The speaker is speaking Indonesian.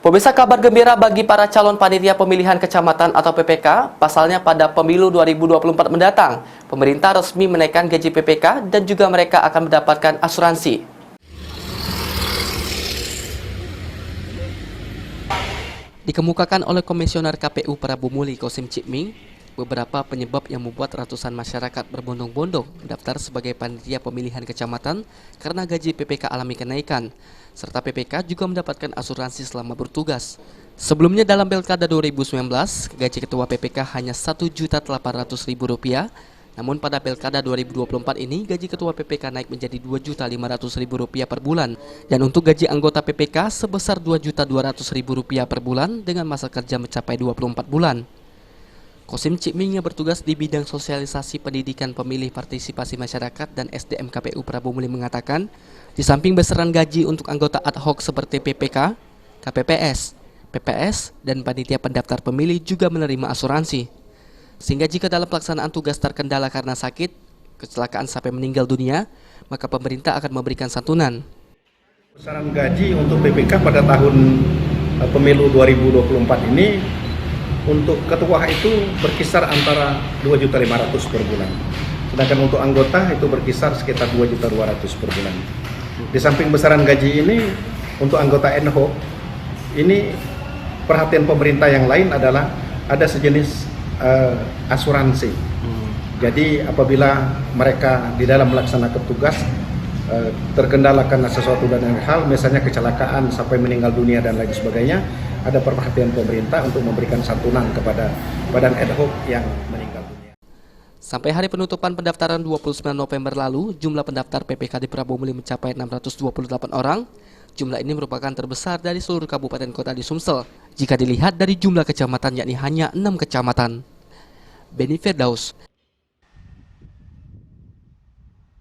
Pemirsa, kabar gembira bagi para calon panitia pemilihan kecamatan atau PPK, pasalnya pada pemilu 2024 mendatang, pemerintah resmi menaikkan gaji PPK dan juga mereka akan mendapatkan asuransi. Dikemukakan oleh Komisioner KPU Prabu Muli Kosim Cikming, beberapa penyebab yang membuat ratusan masyarakat berbondong-bondong mendaftar sebagai panitia pemilihan kecamatan karena gaji PPK alami kenaikan, serta PPK juga mendapatkan asuransi selama bertugas. Sebelumnya dalam Pilkada 2019, gaji ketua PPK hanya Rp1.800.000, namun pada Pilkada 2024 ini gaji ketua PPK naik menjadi Rp2.500.000 per bulan, dan untuk gaji anggota PPK sebesar Rp2.200.000 per bulan dengan masa kerja mencapai 24 bulan. Kosim Cikming yang bertugas di bidang sosialisasi pendidikan pemilih partisipasi masyarakat dan SDM KPU Prabu Muli mengatakan, di samping besaran gaji untuk anggota ad hoc seperti PPK, KPPS, PPS, dan panitia pendaftar pemilih juga menerima asuransi. Sehingga jika dalam pelaksanaan tugas terkendala karena sakit, kecelakaan sampai meninggal dunia, maka pemerintah akan memberikan santunan. Besaran gaji untuk PPK pada tahun pemilu 2024 ini untuk ketua itu berkisar antara Rp2.500.000 per bulan. Sedangkan untuk anggota itu berkisar sekitar Rp2.200.000 per bulan. Di samping besaran gaji ini, untuk anggota ad hoc, ini perhatian pemerintah yang lain adalah ada sejenis asuransi. Jadi apabila mereka di dalam melaksanakan tugas terkendala karena sesuatu dan hal, misalnya kecelakaan sampai meninggal dunia dan lain sebagainya, ada perhatian pemerintah untuk memberikan santunan kepada badan ad hoc yang meninggal dunia. Sampai hari penutupan pendaftaran 29 November lalu, jumlah pendaftar PPK di Prabu Muli mencapai 628 orang. Jumlah ini merupakan terbesar dari seluruh kabupaten kota di Sumsel, jika dilihat dari jumlah kecamatan yakni hanya 6 kecamatan. Beni Firdaus,